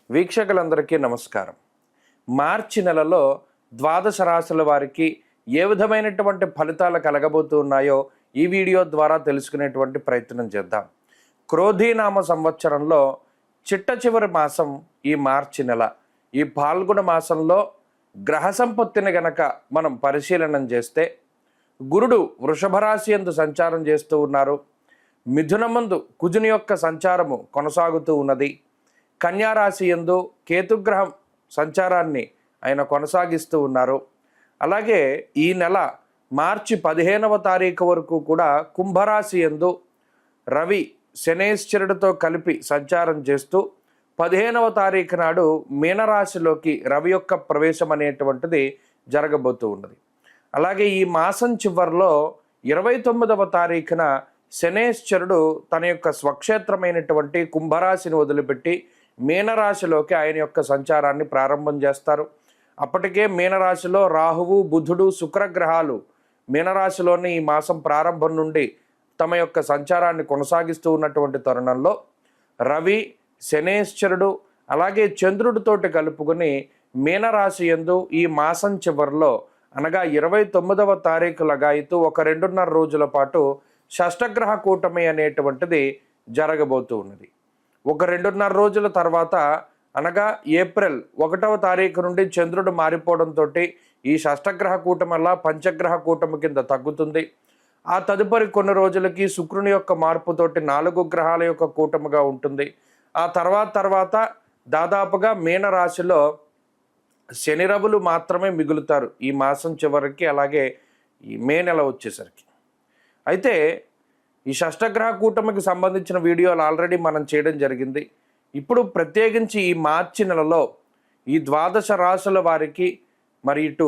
వీక్షకులందరికీ నమస్కారం. మార్చి నెలలో ద్వాదశ రాశుల వారికి ఏ విధమైనటువంటి ఫలితాలు కలగబోతున్నాయో ఈ వీడియో ద్వారా తెలుసుకునేటువంటి ప్రయత్నం చేద్దాం. క్రోధీనామ సంవత్సరంలో చిట్ట చివరి మాసం ఈ మార్చి నెల. ఈ పాల్గొన మాసంలో గ్రహ సంపత్తిని గనక మనం పరిశీలనం చేస్తే గురుడు వృషభ రాశి యందు సంచారం చేస్తూ ఉన్నారు. మిథునమందు కుజుని యొక్క సంచారము కొనసాగుతూ ఉన్నది. కన్యారాశి యందు కేతుగ్రహం సంచారాన్ని ఆయన కొనసాగిస్తూ ఉన్నారు. అలాగే ఈ నెల మార్చి 15వ తారీఖు వరకు కూడా కుంభరాశి యందు రవి శనేశ్వరుడితో కలిపి సంచారం చేస్తూ 15వ తారీఖు నాడు మీనరాశిలోకి రవి యొక్క ప్రవేశం అనేటువంటిది జరగబోతూ ఉన్నది. అలాగే ఈ మాసం చివరిలో 29వ తారీఖున శనేశ్వరుడు తన యొక్క స్వక్షేత్రమైనటువంటి కుంభరాశిని వదిలిపెట్టి మీనరాశిలోకి ఆయన యొక్క సంచారాన్ని ప్రారంభం చేస్తారు. అప్పటికే మీనరాశిలో రాహువు, బుధుడు, శుక్రగ్రహాలు మీనరాశిలోని ఈ మాసం ప్రారంభం నుండి తమ యొక్క సంచారాన్ని కొనసాగిస్తూ ఉన్నటువంటి తరుణంలో రవి, శనేశ్వరుడు అలాగే చంద్రుడితోటి కలుపుకొని మీనరాశి యందు ఈ మాసం చివరిలో అనగా 29వ తారీఖు లగాయితూ ఒక 2.5 రోజుల పాటు షష్టగ్రహ కూటమి అనేటువంటిది జరగబోతూ ఉన్నది. ఒక 2.5 రోజుల తర్వాత అనగా ఏప్రిల్ 1వ తారీఖు నుండి చంద్రుడు మారిపోవడంతో ఈ షష్టగ్రహ కూటమి వల్ల పంచగ్రహ కూటమి కింద తగ్గుతుంది. ఆ తదుపరి కొన్ని రోజులకి శుక్రుని యొక్క మార్పుతోటి 4 గ్రహాల యొక్క కూటమిగా ఉంటుంది. ఆ తర్వాత దాదాపుగా మీనరాశిలో శని రవులు మాత్రమే మిగులుతారు ఈ మాసం చివరికి, అలాగే ఈ మే నెల వచ్చేసరికి. అయితే ఈ షష్టగ్రహ కూటమికి సంబంధించిన వీడియోలు ఆల్రెడీ మనం చేయడం జరిగింది. ఇప్పుడు ప్రత్యేకించి ఈ మార్చి నెలలో ఈ ద్వాదశ రాశుల వారికి మరి ఇటు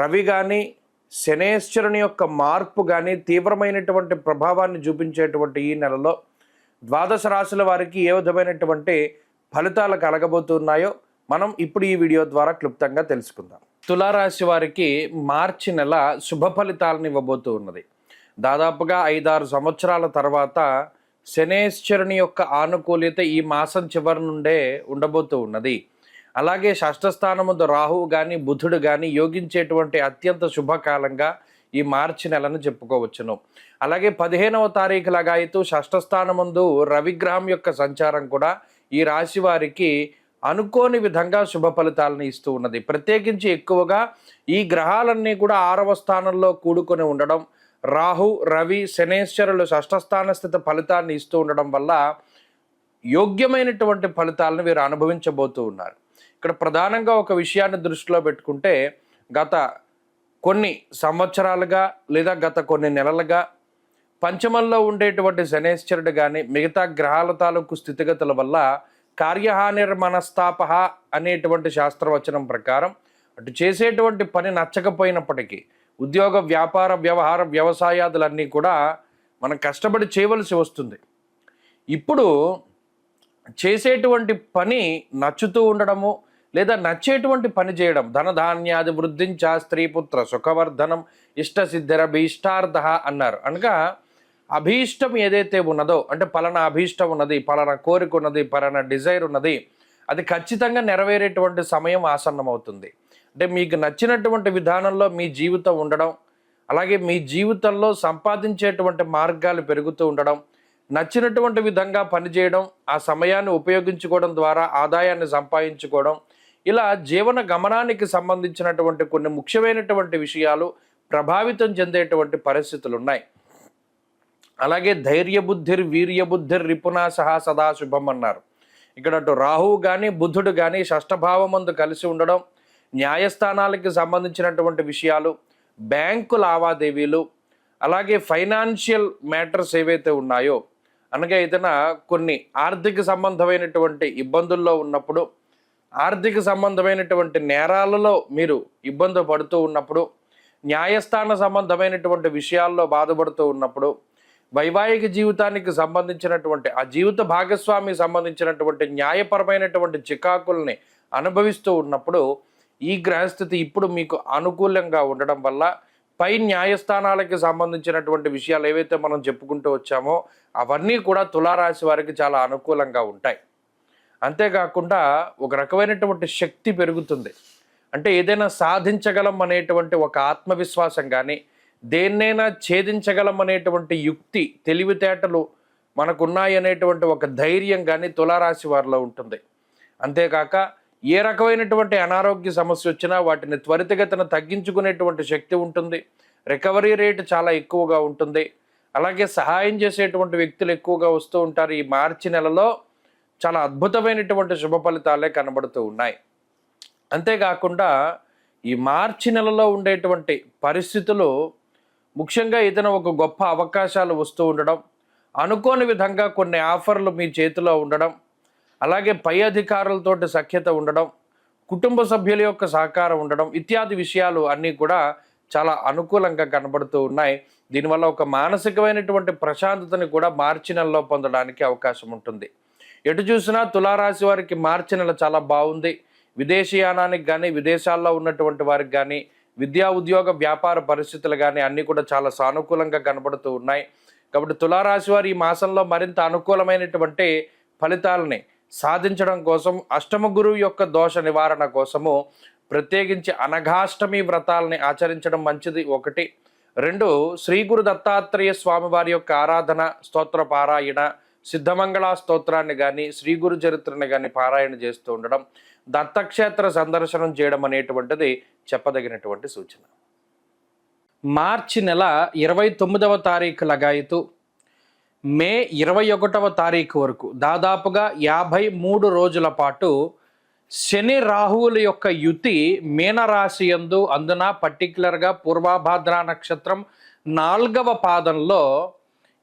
రవి కానీ శనేశ్వరుని యొక్క మార్పు కానీ తీవ్రమైనటువంటి ప్రభావాన్ని చూపించేటువంటి ఈ నెలలో ద్వాదశ రాశుల వారికి ఏ విధమైనటువంటి ఫలితాలు కలగబోతున్నాయో మనం ఇప్పుడు ఈ వీడియో ద్వారా క్లుప్తంగా తెలుసుకుందాం. తులారాశి వారికి మార్చి నెల శుభ ఫలితాలను ఇవ్వబోతూ ఉన్నది. దాదాపుగా 5-6 సంవత్సరాల తర్వాత శనేశ్వరుని యొక్క ఆనుకూల్యత ఈ మాసం చివరి నుండే ఉండబోతూ ఉన్నది. అలాగే షష్ఠస్థానముందు రాహువు కానీ బుధుడు కానీ యోగించేటువంటి అత్యంత శుభకాలంగా ఈ మార్చి నెలను చెప్పుకోవచ్చును. అలాగే 15వ తారీఖు లగాయితూ షష్ఠస్థానముందు రవిగ్రహం యొక్క సంచారం కూడా ఈ రాశి వారికి అనుకోని విధంగా శుభ ఫలితాలను ఇస్తూ ఉన్నది. ప్రత్యేకించి ఎక్కువగా ఈ గ్రహాలన్నీ కూడా 6వ స్థానంలో కూడుకొని ఉండడం, రాహు, రవి, శనేశ్వరులు షష్ఠస్థాన స్థిత ఫలితాన్ని ఇస్తూ ఉండడం వల్ల యోగ్యమైనటువంటి ఫలితాలను వీరు అనుభవించబోతూ ఉన్నారు. ఇక్కడ ప్రధానంగా ఒక విషయాన్ని దృష్టిలో పెట్టుకుంటే గత కొన్ని సంవత్సరాలుగా లేదా గత కొన్ని నెలలుగా పంచమంలో ఉండేటువంటి శనేశ్వరుడు కానీ మిగతా గ్రహాల తాలూకు స్థితిగతుల వల్ల కార్యహానిర్మనస్తాప అనేటువంటి శాస్త్రవచనం ప్రకారం అటు చేసేటువంటి పని నచ్చకపోయినప్పటికీ ఉద్యోగ, వ్యాపార, వ్యవహార, వ్యవసాయాదులన్నీ కూడా మనం కష్టపడి చేయవలసి వస్తుంది. ఇప్పుడు చేసేటువంటి పని నచ్చుతూ ఉండడము లేదా నచ్చేటువంటి పని చేయడం, ధనధాన్యాది వృద్ధించ స్త్రీపుత్ర సుఖవర్ధనం ఇష్టసిద్ధిరభీష్టార్థ అన్నారు. అనగా అభీష్టం ఏదైతే ఉన్నదో అంటే పలానా అభీష్టం ఉన్నది, పలానా కోరిక ఉన్నది, పలానా డిజైర్ ఉన్నది, అది ఖచ్చితంగా నెరవేరేటువంటి సమయం ఆసన్నమవుతుంది. అంటే మీకు నచ్చినటువంటి విధానంలో మీ జీవితం ఉండడం, అలాగే మీ జీవితంలో సంపాదించేటువంటి మార్గాలు పెరుగుతూ ఉండడం, నచ్చినటువంటి విధంగా పనిచేయడం, ఆ సమయాన్ని ఉపయోగించుకోవడం ద్వారా ఆదాయాన్ని సంపాదించుకోవడం, ఇలా జీవన గమనానికి సంబంధించినటువంటి కొన్ని ముఖ్యమైనటువంటి విషయాలు ప్రభావితం చెందేటువంటి పరిస్థితులు ఉన్నాయి. అలాగే ధైర్యబుద్ధిర్ వీర్యబుద్ధిర్ రిపునాశ సదాశుభం అన్నారు. ఇక్కడ అటు రాహువు కానీ బుధుడు కానీ షష్ఠభావమందు కలిసి ఉండడం, న్యాయస్థానాలకి సంబంధించినటువంటి విషయాలు, బ్యాంకు లావాదేవీలు, అలాగే ఫైనాన్షియల్ మ్యాటర్స్ ఏవైతే ఉన్నాయో అనగా ఏదైనా కొన్ని ఆర్థిక సంబంధమైనటువంటి ఇబ్బందుల్లో ఉన్నప్పుడు, ఆర్థిక సంబంధమైనటువంటి నేరాలలో మీరు ఇబ్బంది పడుతూ ఉన్నప్పుడు, న్యాయస్థాన సంబంధమైనటువంటి విషయాల్లో బాధపడుతూ ఉన్నప్పుడు, వైవాహిక జీవితానికి సంబంధించినటువంటి ఆ జీవిత భాగస్వామి సంబంధించినటువంటి న్యాయపరమైనటువంటి చికాకుల్ని అనుభవిస్తూ ఉన్నప్పుడు ఈ గ్రహస్థితి ఇప్పుడు మీకు అనుకూలంగా ఉండడం వల్ల పై న్యాయస్థానాలకు సంబంధించినటువంటి విషయాలు ఏవైతే మనం చెప్పుకుంటూ వచ్చామో అవన్నీ కూడా తులారాశి వారికి చాలా అనుకూలంగా ఉంటాయి. అంతేకాకుండా ఒక రకమైనటువంటి శక్తి పెరుగుతుంది. అంటే ఏదైనా సాధించగలం అనేటువంటి ఒక ఆత్మవిశ్వాసం కానీ, దేన్నైనా ఛేదించగలం అనేటువంటి యుక్తి, తెలివితేటలు మనకున్నాయి అనేటువంటి ఒక ధైర్యం కానీ తులారాశి వారిలో ఉంటుంది. అంతేకాక ఏ రకమైనటువంటి అనారోగ్య సమస్య వచ్చినా వాటిని త్వరితగతిన తగ్గించుకునేటువంటి శక్తి ఉంటుంది. రికవరీ రేట్ చాలా ఎక్కువగా ఉంటుంది. అలాగే సహాయం చేసేటువంటి వ్యక్తులు ఎక్కువగా వస్తూ ఉంటారు. ఈ మార్చి నెలలో చాలా అద్భుతమైనటువంటి శుభ ఫలితాలే కనబడుతూ ఉన్నాయి. అంతేకాకుండా ఈ మార్చి నెలలో ఉండేటువంటి పరిస్థితులు ముఖ్యంగా ఏదైనా ఒక గొప్ప అవకాశాలు వస్తూ ఉండడం, అనుకోని విధంగా కొన్ని ఆఫర్లు మీ చేతిలో ఉండడం, అలాగే పై అధికారులతోటి సఖ్యత ఉండడం, కుటుంబ సభ్యుల యొక్క సహకారం ఉండడం ఇత్యాది విషయాలు అన్నీ కూడా చాలా అనుకూలంగా కనబడుతూ ఉన్నాయి. దీనివల్ల ఒక మానసికమైనటువంటి ప్రశాంతతని కూడా మార్చి నెలలో పొందడానికి అవకాశం ఉంటుంది. ఎటు చూసినా తులారాశి వారికి మార్చి నెల చాలా బాగుంది. విదేశీయానానికి కానీ, విదేశాల్లో ఉన్నటువంటి వారికి కానీ, విద్యా ఉద్యోగ వ్యాపార పరిస్థితులు కానీ అన్నీ కూడా చాలా సానుకూలంగా కనబడుతూ ఉన్నాయి. కాబట్టి తులారాశి వారు ఈ మాసంలో మరింత అనుకూలమైనటువంటి ఫలితాలని సాధించడం కోసం అష్టమ గురువు యొక్క దోష నివారణ కోసము ప్రత్యేకించి అనఘాష్టమి వ్రతాలని ఆచరించడం మంచిది. 1. 2 శ్రీ గురు దత్తాత్రేయ స్వామి వారి యొక్క ఆరాధన, స్తోత్ర పారాయణ, సిద్ధమంగళ స్తోత్రాన్ని కానీ, శ్రీ గురు చరిత్రని కానీ పారాయణ చేస్తూ ఉండడం, దత్తక్షేత్ర సందర్శనం చేయడం అనేటువంటిది చెప్పదగినటువంటి సూచన. మార్చి నెల 29వ తారీఖు లగాయతు మే 21వ తారీఖు వరకు దాదాపుగా 53 రోజుల పాటు శని రాహువుల యొక్క యుతి మీనరాశి యందు, అందున పర్టికులర్గా పూర్వభాద్ర నక్షత్రం 4వ పాదంలో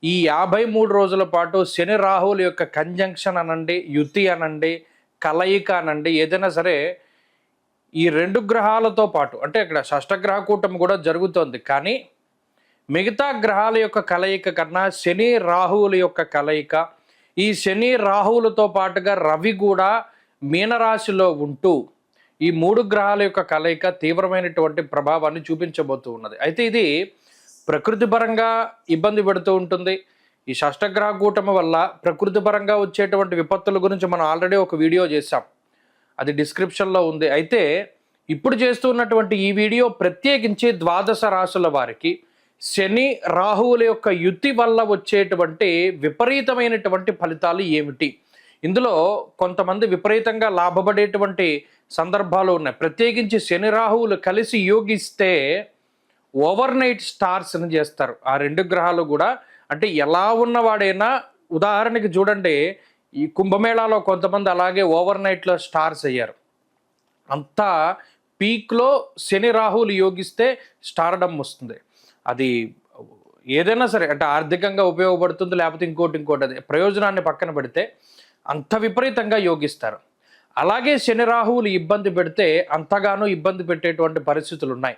ఈ 53 రోజుల పాటు శని రాహువుల యొక్క కంజంక్షన్ అనండి, యుతి అనండి, కలయిక అనండి, ఏదైనా సరే ఈ 2 గ్రహాలతో పాటు, అంటే ఇక్కడ షష్టగ్రహ కూటమి కూడా జరుగుతోంది, కానీ మిగతా గ్రహాల యొక్క కలయిక కన్నా శని రాహువుల యొక్క కలయిక, ఈ శని రాహువులతో పాటుగా రవి కూడా మీనరాశిలో ఉంటూ ఈ 3 గ్రహాల యొక్క కలయిక తీవ్రమైనటువంటి ప్రభావాన్ని చూపించబోతూ ఉన్నది. అయితే ఇది ప్రకృతి పరంగా ఇబ్బంది పెడుతూ ఉంటుంది. ఈ షష్టగ్రహ కూటమి వల్ల ప్రకృతి పరంగా వచ్చేటువంటి విపత్తుల గురించి మనం ఆల్రెడీ ఒక వీడియో చేశాం, అది డిస్క్రిప్షన్లో ఉంది. అయితే ఇప్పుడు చేస్తున్నటువంటి ఈ వీడియో ప్రత్యేకించి ద్వాదశ రాశుల వారికి శని రాహువుల యొక్క యుతి వల్ల వచ్చేటువంటి విపరీతమైనటువంటి ఫలితాలు ఏమిటి, ఇందులో కొంతమంది విపరీతంగా లాభపడేటువంటి సందర్భాలు ఉన్నాయి. ప్రత్యేకించి శని రాహువులు కలిసి యోగిస్తే ఓవర్ నైట్ స్టార్స్ అని చేస్తారు ఆ 2 గ్రహాలు కూడా. అంటే ఎలా ఉన్నవాడైనా, ఉదాహరణకి చూడండి, ఈ కుంభమేళాలో కొంతమంది అలాగే ఓవర్ నైట్లో స్టార్స్ అయ్యారు. అంతా పీక్లో శని రాహువులు యోగిస్తే స్టార్డమ్ వస్తుంది. అది ఏదైనా సరే, అంటే ఆర్థికంగా ఉపయోగపడుతుంది, లేకపోతే ఇంకోటి అది ప్రయోజనాన్ని పక్కన పెడితే అంత విపరీతంగా యోగిస్తారు. అలాగే శని రాహువులు ఇబ్బంది పెడితే అంతగానో ఇబ్బంది పెట్టేటువంటి పరిస్థితులు ఉన్నాయి.